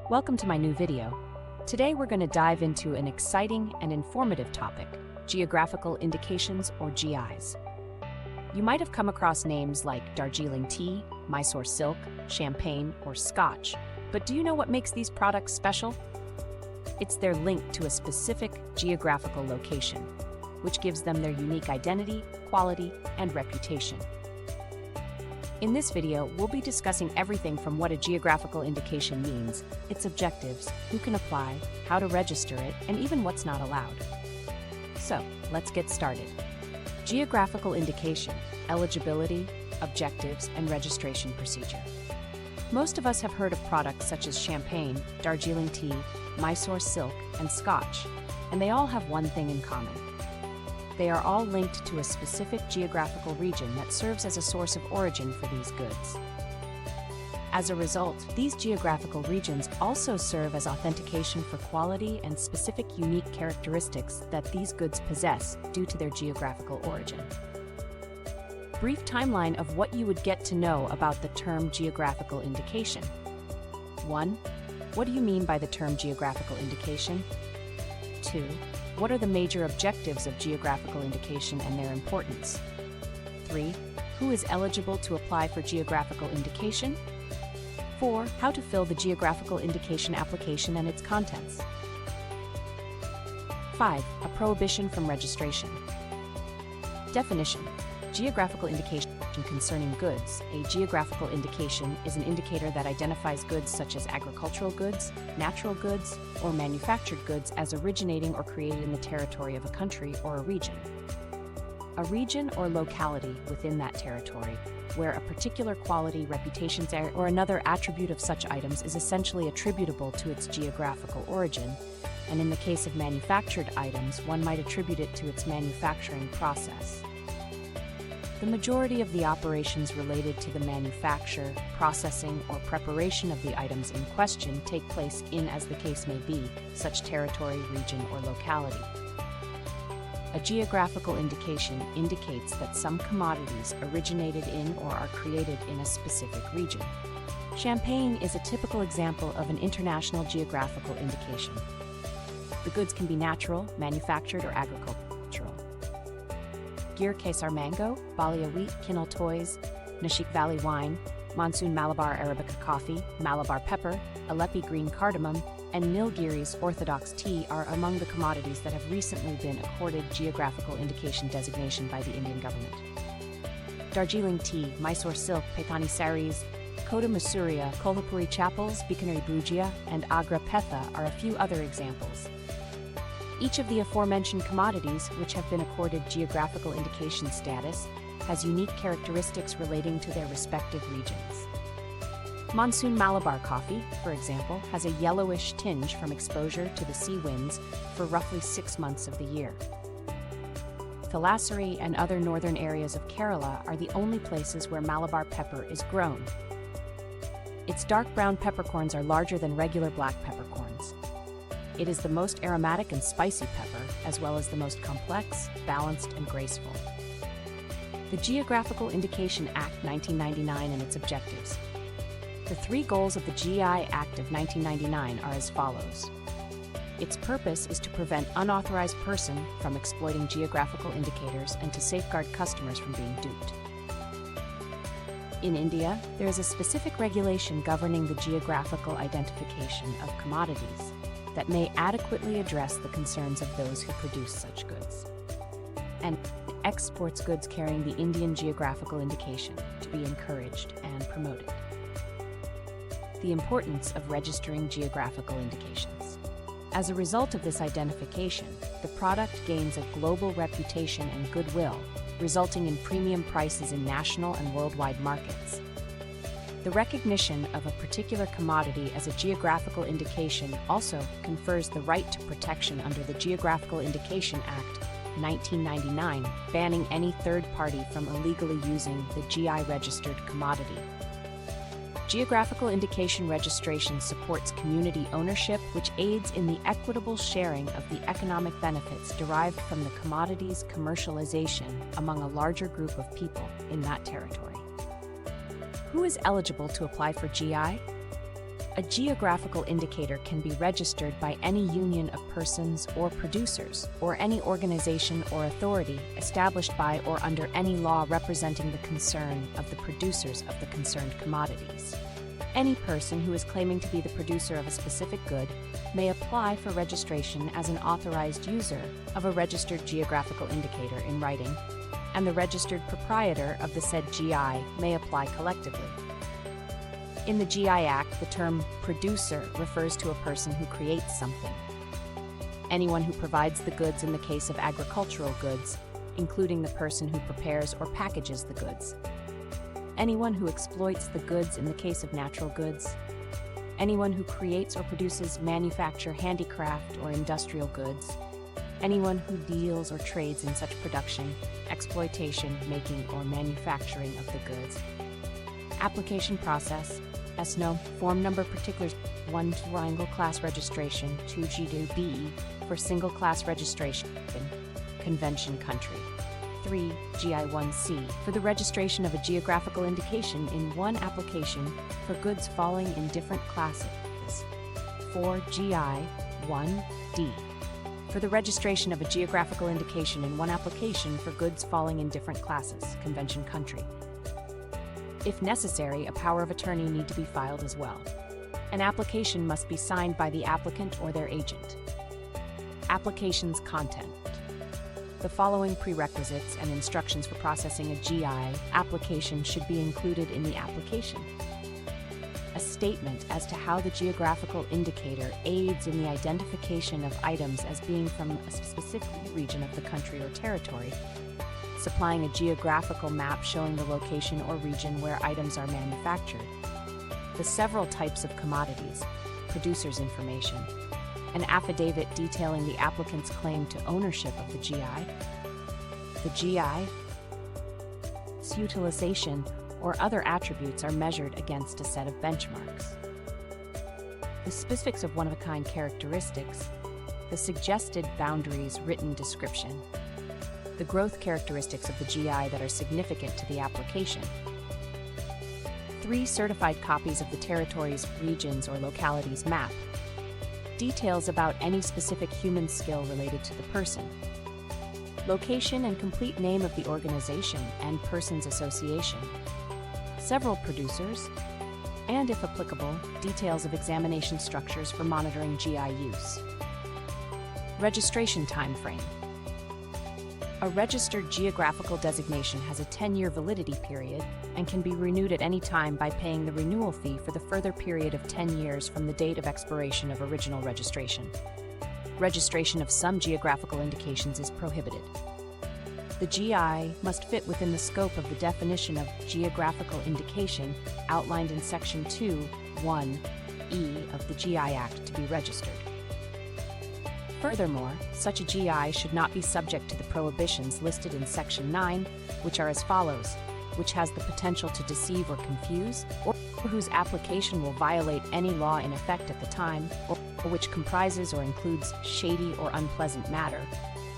Welcome to my new video. Today we're going to dive into an exciting and informative topic, geographical indications or GIs. You might have come across names like Darjeeling tea, Mysore silk, champagne, or Scotch, but do you know what makes these products special? It's their link to a specific geographical location, which gives them their unique identity, quality, and reputation. In this video, we'll be discussing everything from what a geographical indication means, its objectives, who can apply, how to register it, and even what's not allowed. So, let's get started. Geographical indication, eligibility, objectives, and registration procedure. Most of us have heard of products such as champagne, Darjeeling tea, Mysore silk, and Scotch, and they all have one thing in common. They are all linked to a specific geographical region that serves as a source of origin for these goods. As a result, these geographical regions also serve as authentication for quality and specific unique characteristics that these goods possess due to their geographical origin. Brief timeline of what you would get to know about the term geographical indication. 1. What do you mean by the term geographical indication? 2. What are the major objectives of geographical indication and their importance? 3. Who is eligible to apply for geographical indication? 4. How to fill the geographical indication application and its contents. 5. A prohibition from registration. Definition: geographical indication concerning goods. A geographical indication is an indicator that identifies goods such as agricultural goods, natural goods, or manufactured goods as originating or created in the territory of a country or a region. A region or locality within that territory, where a particular quality, reputation, or another attribute of such items is essentially attributable to its geographical origin, and in the case of manufactured items, one might attribute it to its manufacturing process. The majority of the operations related to the manufacture, processing, or preparation of the items in question take place in, as the case may be, such territory, region, or locality. A geographical indication indicates that some commodities originated in or are created in a specific region. Champagne is a typical example of an international geographical indication. The goods can be natural, manufactured, or agricultural. Gir Kesar mango, Balia wheat, Kinnel toys, Nashik Valley wine, Monsoon Malabar Arabica coffee, Malabar pepper, Aleppi green cardamom, and Nilgiri's orthodox tea are among the commodities that have recently been accorded geographical indication designation by the Indian government. Darjeeling tea, Mysore silk, Paithani saris, Kota Masuria, Kolhapuri chapels, Bikaneri bhujia, and Agra petha are a few other examples. Each of the aforementioned commodities, which have been accorded geographical indication status, has unique characteristics relating to their respective regions. Monsoon Malabar coffee, for example, has a yellowish tinge from exposure to the sea winds for roughly 6 months of the year. Thalassery and other northern areas of Kerala are the only places where Malabar pepper is grown. Its dark brown peppercorns are larger than regular black peppercorns. It is the most aromatic and spicy pepper, as well as the most complex, balanced, and graceful. The Geographical Indication Act 1999 and its objectives. The 3 goals of the GI Act of 1999 are as follows. Its purpose is to prevent unauthorized person from exploiting geographical indicators and to safeguard customers from being duped. In India, there is a specific regulation governing the geographical identification of commodities that may adequately address the concerns of those who produce such goods, and exports goods carrying the Indian geographical indication to be encouraged and promoted. The importance of registering geographical indications. As a result of this identification, the product gains a global reputation and goodwill, resulting in premium prices in national and worldwide markets. The recognition of a particular commodity as a geographical indication also confers the right to protection under the Geographical Indication Act 1999, banning any third party from illegally using the GI-registered commodity. Geographical indication registration supports community ownership, which aids in the equitable sharing of the economic benefits derived from the commodity's commercialization among a larger group of people in that territory. Who is eligible to apply for GI? A geographical indicator can be registered by any union of persons or producers, or any organization or authority established by or under any law representing the concern of the producers of the concerned commodities. Any person who is claiming to be the producer of a specific good may apply for registration as an authorized user of a registered geographical indicator in writing, and the registered proprietor of the said GI may apply collectively. In the GI Act, the term producer refers to a person who creates something. Anyone who provides the goods in the case of agricultural goods, including the person who prepares or packages the goods. Anyone who exploits the goods in the case of natural goods. Anyone who creates or produces, manufacture, handicraft, or industrial goods. Anyone who deals or trades in such production, exploitation, making, or manufacturing of the goods. Application process. S-No, form number particulars 1 triangle class registration, 2G2B for single class registration, convention country. 3 GI1C for the registration of a geographical indication in one application for goods falling in different classes. 4 GI1D for the registration of a geographical indication in one application for goods falling in different classes, convention country. If necessary, a power of attorney need to be filed as well. An application must be signed by the applicant or their agent. Application's content. The following prerequisites and instructions for processing a GI application should be included in the application. A statement as to how the geographical indicator aids in the identification of items as being from a specific region of the country or territory, supplying a geographical map showing the location or region where items are manufactured, the several types of commodities, producer's information, an affidavit detailing the applicant's claim to ownership of the GI, its utilization or other attributes are measured against a set of benchmarks. The specifics of one-of-a-kind characteristics, the suggested boundaries written description, the growth characteristics of the GI that are significant to the application. 3 certified copies of the territory's, regions, or localities map. Details about any specific human skill related to the person. Location and complete name of the organization and person's association. Several producers, and if applicable, details of examination structures for monitoring GI use. Registration timeframe. A registered geographical designation has a 10-year validity period and can be renewed at any time by paying the renewal fee for the further period of 10 years from the date of expiration of original registration. Registration of some geographical indications is prohibited. The GI must fit within the scope of the definition of geographical indication outlined in Section 2(1)(e) of the GI Act to be registered. Furthermore, such a GI should not be subject to the prohibitions listed in Section 9, which are as follows: which has the potential to deceive or confuse, or whose application will violate any law in effect at the time, or which comprises or includes shady or unpleasant matter,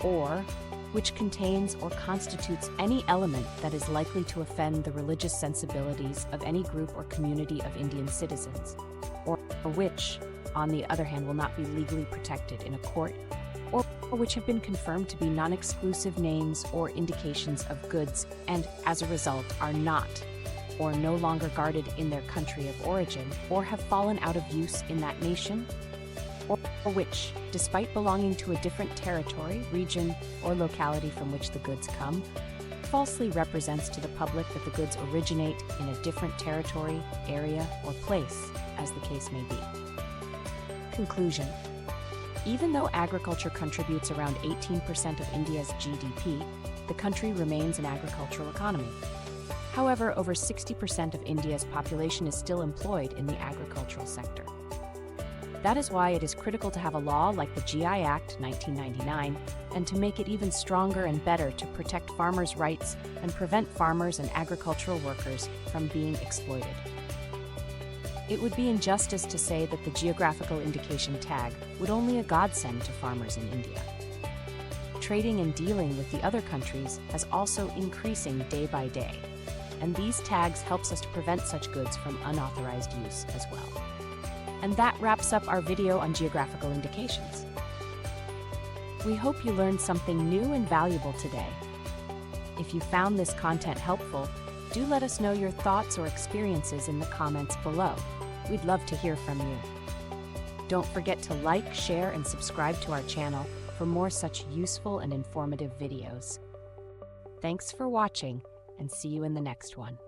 or which contains or constitutes any element that is likely to offend the religious sensibilities of any group or community of Indian citizens, or which, on the other hand, will not be legally protected in a court, or which have been confirmed to be non-exclusive names or indications of goods and, as a result, are not or no longer guarded in their country of origin, or have fallen out of use in that nation, or which, despite belonging to a different territory, region, or locality from which the goods come, falsely represents to the public that the goods originate in a different territory, area, or place, as the case may be. Conclusion. Even though agriculture contributes around 18% of India's GDP, the country remains an agricultural economy. However, over 60% of India's population is still employed in the agricultural sector. That is why it is critical to have a law like the GI Act 1999 and to make it even stronger and better to protect farmers' rights and prevent farmers and agricultural workers from being exploited. It would be injustice to say that the geographical indication tag would only a godsend to farmers in India. Trading and dealing with the other countries has also increasing day by day, and these tags helps us to prevent such goods from unauthorized use as well. And that wraps up our video on geographical indications. We hope you learned something new and valuable today. If you found this content helpful, do let us know your thoughts or experiences in the comments below. We'd love to hear from you. Don't forget to like, share, and subscribe to our channel for more such useful and informative videos. Thanks for watching, and see you in the next one.